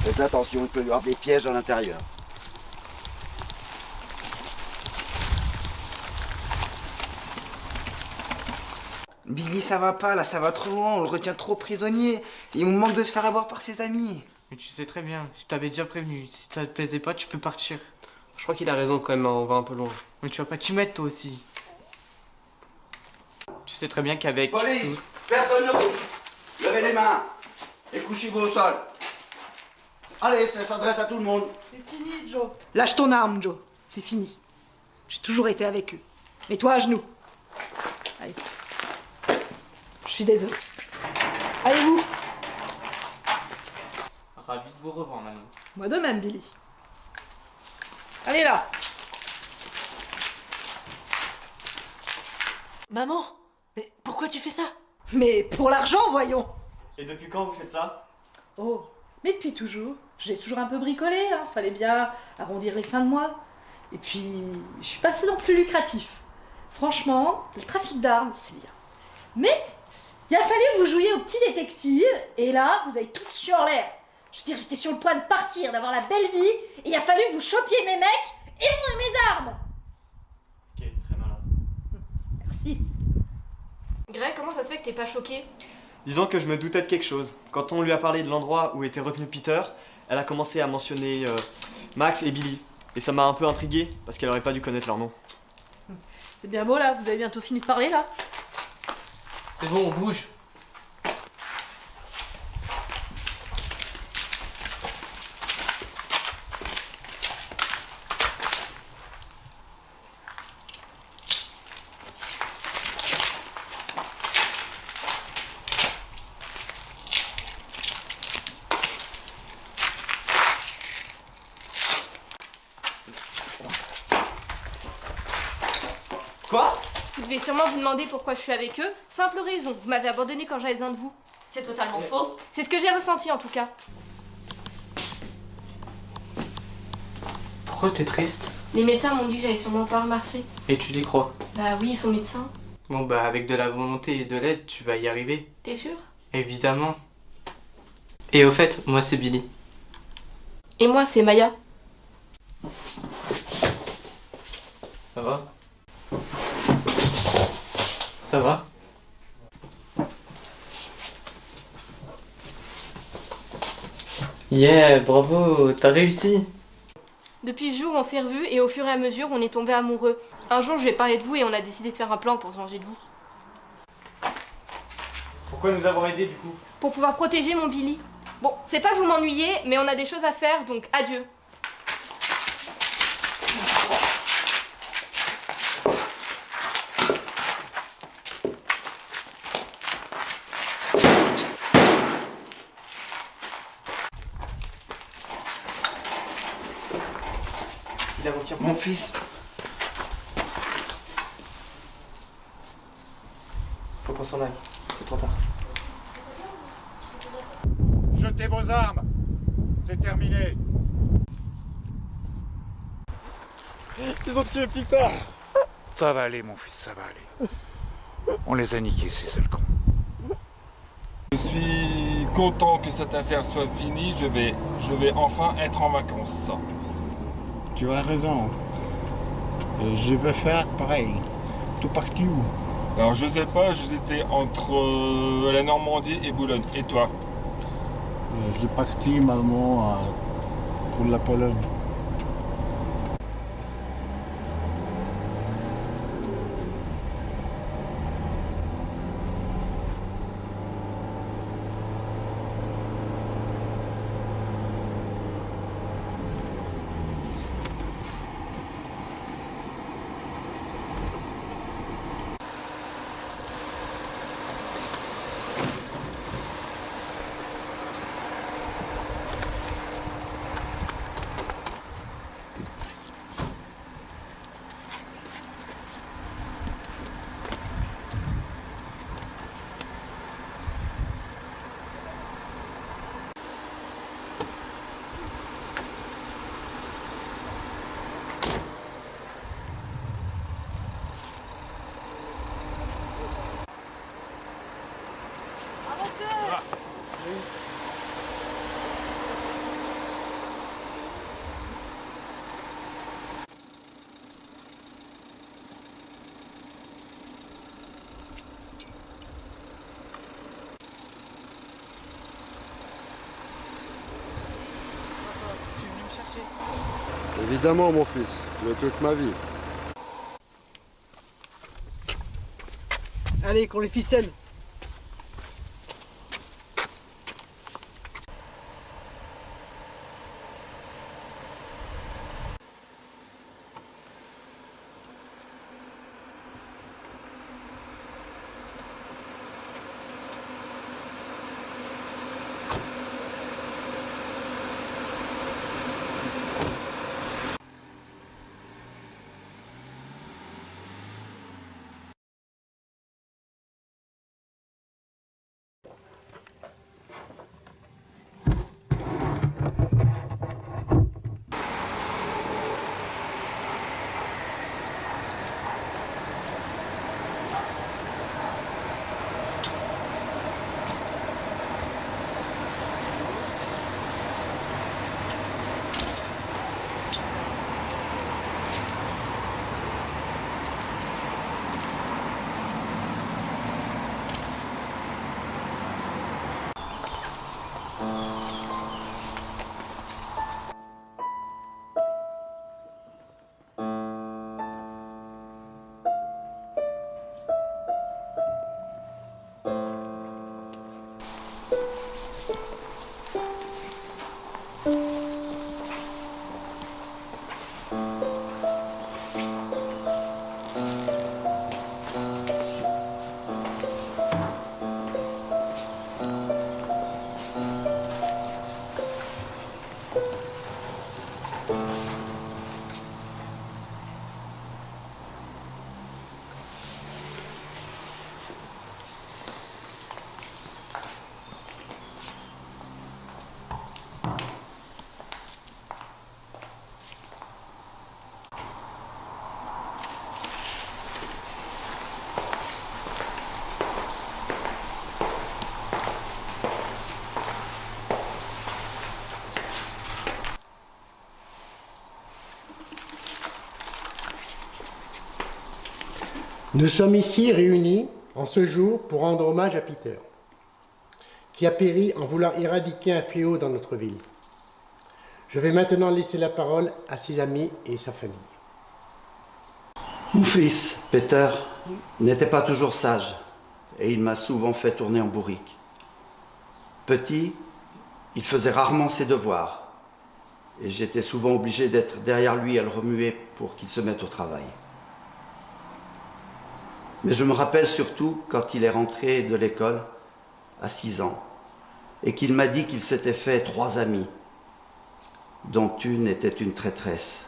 Faites attention, il peut y avoir des pièges à l'intérieur. Billy, ça va pas, là, ça va trop loin, on le retient trop prisonnier. Et on manque de se faire avoir par ses amis. Mais tu sais très bien, je t'avais déjà prévenu. Si ça te plaisait pas, tu peux partir. Je crois qu'il a raison quand même, on va un peu loin. Mais tu vas pas t'y mettre toi aussi. Tu sais très bien qu'avec... Police, personne ne bouge. Levez les mains et couchez-vous au sol. Allez, ça s'adresse à tout le monde. C'est fini, Joe. Lâche ton arme, Joe. C'est fini. J'ai toujours été avec eux. Mets-toi à genoux. Allez. Je suis désolée. Allez-vous. Ravi de vous revoir, Manon. Moi de même, Billy. Allez là. Maman, mais pourquoi tu fais ça? Mais pour l'argent, voyons. Et depuis quand vous faites ça? Oh, mais depuis toujours. J'ai toujours un peu bricolé, hein. Fallait bien arrondir les fins de mois. Et puis, je suis passée dans le plus lucratif. Franchement, le trafic d'armes, c'est bien. Mais, il a fallu que vous jouiez au petit détective, et là, vous avez tout fichu en l'air. Je veux dire, j'étais sur le point de partir, d'avoir la belle vie, et il a fallu que vous chopiez mes mecs Et moi, mes armes! Ok, très malin. Merci. Greg, comment ça se fait que t'es pas choqué? Disons que je me doutais de quelque chose. Quand on lui a parlé de l'endroit où était retenu Peter, elle a commencé à mentionner Max et Billy. Et ça m'a un peu intrigué, parce qu'elle aurait pas dû connaître leur nom. C'est bien beau là, vous avez bientôt fini de parler là. C'est bon, on bouge. Quoi? Vous devez sûrement vous demander pourquoi je suis avec eux. Simple raison, vous m'avez abandonné quand j'avais besoin de vous. C'est totalement faux. C'est ce que j'ai ressenti en tout cas. Pourquoi t'es triste? Les médecins m'ont dit que j'allais sûrement pas remarcher. Et tu les crois? Bah oui, ils sont médecins. Bon bah avec de la volonté et de l'aide, tu vas y arriver. T'es sûr? Évidemment. Et au fait, moi c'est Billy. Et moi, c'est Maya. Ça va? Ça va? Yeah, bravo, t'as réussi. Depuis le jour où on s'est revus et au fur et à mesure, on est tombés amoureux. Un jour, je vais parler de vous et on a décidé de faire un plan pour se venger de vous. Pourquoi nous avons aidé du coup? Pour pouvoir protéger mon Billy. Bon, c'est pas que vous m'ennuyez, mais on a des choses à faire, donc adieu. Mon fils, Faut qu'on s'en aille, c'est trop tard. Jetez vos armes. C'est terminé. Ils ont tué Peter. Ça va aller, mon fils, ça va aller. On les a niqués, ces sales cons. Je suis content que cette affaire soit finie. Je vais enfin être en vacances. Tu as raison. Je vais faire pareil. Tu parti où? Alors je sais pas, j'étais entre la Normandie et Boulogne. Et toi? Je parti maman pour la Pologne. Évidemment, mon fils, tu es toute ma vie. Allez, qu'on les ficelle. Nous sommes ici réunis en ce jour pour rendre hommage à Peter, qui a péri en voulant éradiquer un fléau dans notre ville. Je vais maintenant laisser la parole à ses amis et sa famille. Mon fils, Peter, n'était pas toujours sage et il m'a souvent fait tourner en bourrique. Petit, il faisait rarement ses devoirs et j'étais souvent obligé d'être derrière lui à le remuer pour qu'il se mette au travail. Mais je me rappelle surtout quand il est rentré de l'école à 6 ans et qu'il m'a dit qu'il s'était fait 3 amis, dont une était une traîtresse.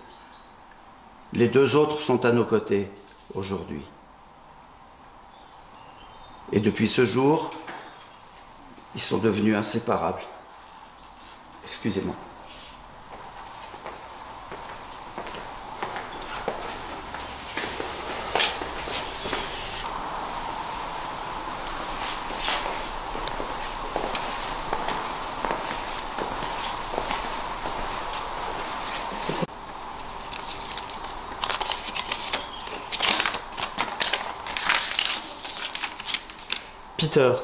Les 2 autres sont à nos côtés aujourd'hui. Et depuis ce jour, ils sont devenus inséparables. Excusez-moi. Peter,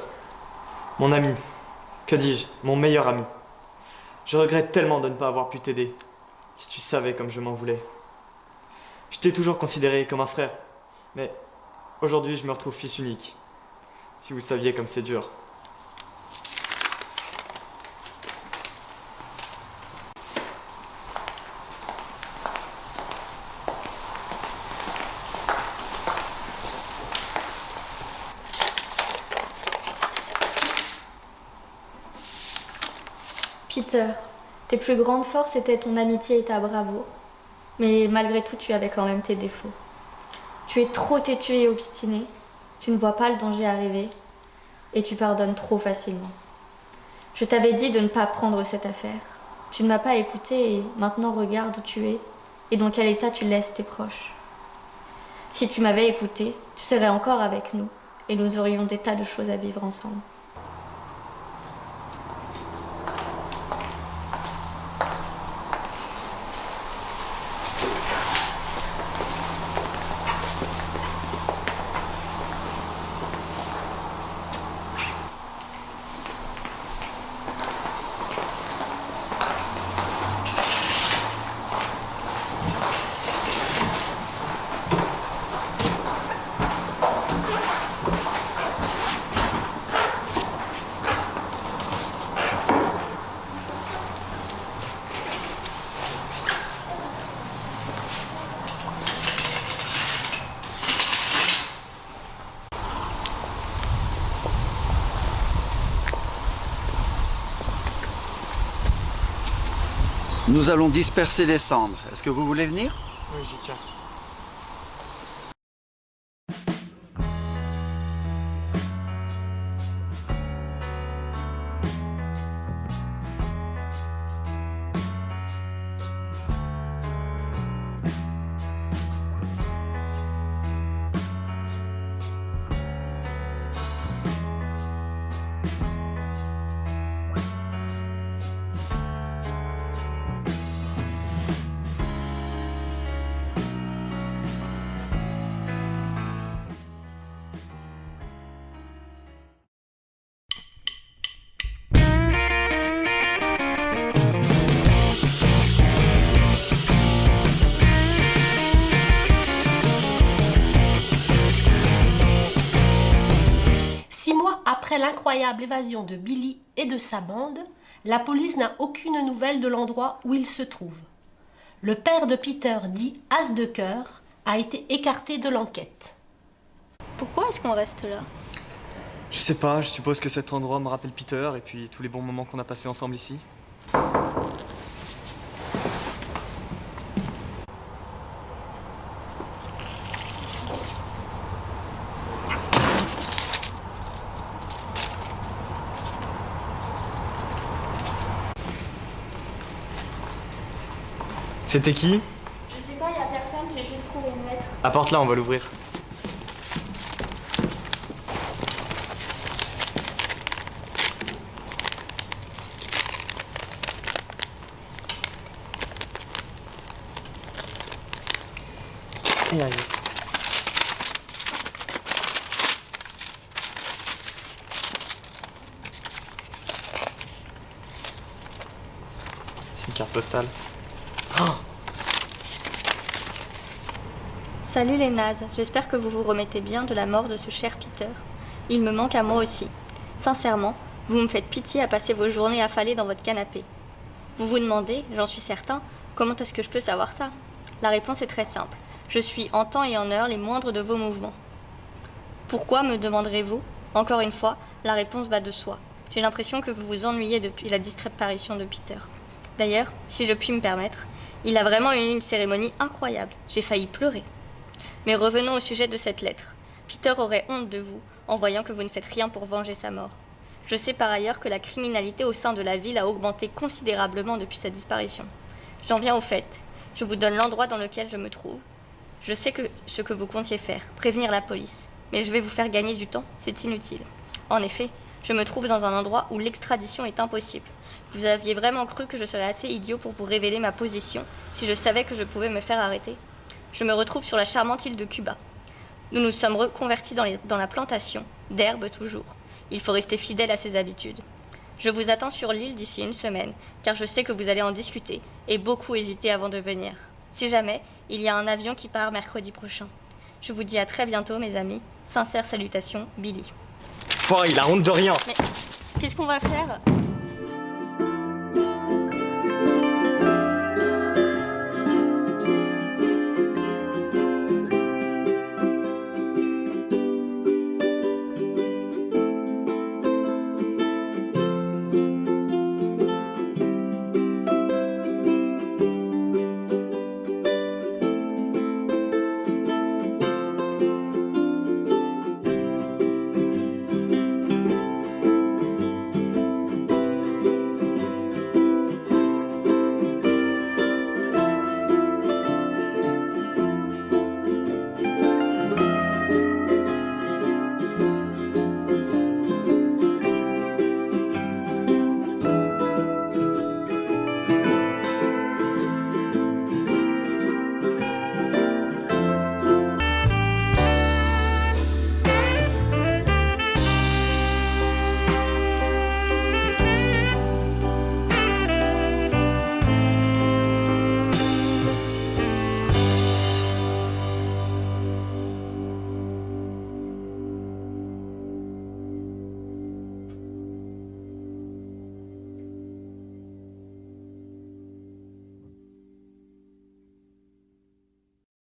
mon ami, que dis-je, mon meilleur ami. Je regrette tellement de ne pas avoir pu t'aider. Si tu savais comme je m'en voulais. Je t'ai toujours considéré comme un frère, mais aujourd'hui je me retrouve fils unique. Si vous saviez comme c'est dur. Peter, tes plus grandes forces étaient ton amitié et ta bravoure. Mais malgré tout, tu avais quand même tes défauts. Tu es trop têtu et obstiné, tu ne vois pas le danger arriver, et tu pardonnes trop facilement. Je t'avais dit de ne pas prendre cette affaire. Tu ne m'as pas écouté et maintenant regarde où tu es et dans quel état tu laisses tes proches. Si tu m'avais écouté, tu serais encore avec nous et nous aurions des tas de choses à vivre ensemble. Nous allons disperser les cendres. Est-ce que vous voulez venir? Oui, j'y tiens. Après l'incroyable évasion de Billy et de sa bande, la police n'a aucune nouvelle de l'endroit où il se trouve. Le père de Peter, dit As de cœur, a été écarté de l'enquête. Pourquoi est-ce qu'on reste là? Je sais pas, je suppose que cet endroit me rappelle Peter et puis tous les bons moments qu'on a passés ensemble ici. C'était qui? Je sais pas, y a personne, j'ai juste trouvé une lettre. Apporte-la, on va l'ouvrir. Et allez. carte postale. Salut les nazes, j'espère que vous vous remettez bien de la mort de ce cher Peter. Il me manque à moi aussi. Sincèrement, vous me faites pitié à passer vos journées affalées dans votre canapé. Vous vous demandez, j'en suis certain, comment est-ce que je peux savoir ça? La réponse est très simple. Je suis en temps et en heure les moindres de vos mouvements. Pourquoi, me demanderez-vous? Encore une fois, la réponse va de soi. J'ai l'impression que vous vous ennuyez depuis la disparition de Peter. D'ailleurs, si je puis me permettre, il a vraiment eu une cérémonie incroyable. J'ai failli pleurer. Mais revenons au sujet de cette lettre. Peter aurait honte de vous en voyant que vous ne faites rien pour venger sa mort. Je sais par ailleurs que la criminalité au sein de la ville a augmenté considérablement depuis sa disparition. J'en viens au fait. Je vous donne l'endroit dans lequel je me trouve. Je sais ce que vous comptiez faire, prévenir la police. Mais je vais vous faire gagner du temps, c'est inutile. En effet, je me trouve dans un endroit où l'extradition est impossible. Vous aviez vraiment cru que je serais assez idiot pour vous révéler ma position si je savais que je pouvais me faire arrêter? Je me retrouve sur la charmante île de Cuba. Nous nous sommes reconvertis dans la plantation, d'herbe toujours. Il faut rester fidèle à ses habitudes. Je vous attends sur l'île d'ici une semaine, car je sais que vous allez en discuter et beaucoup hésiter avant de venir. Si jamais, il y a un avion qui part mercredi prochain. Je vous dis à très bientôt, mes amis. Sincères salutations, Billy. Enfin, il a honte de rien. Mais qu'est-ce qu'on va faire?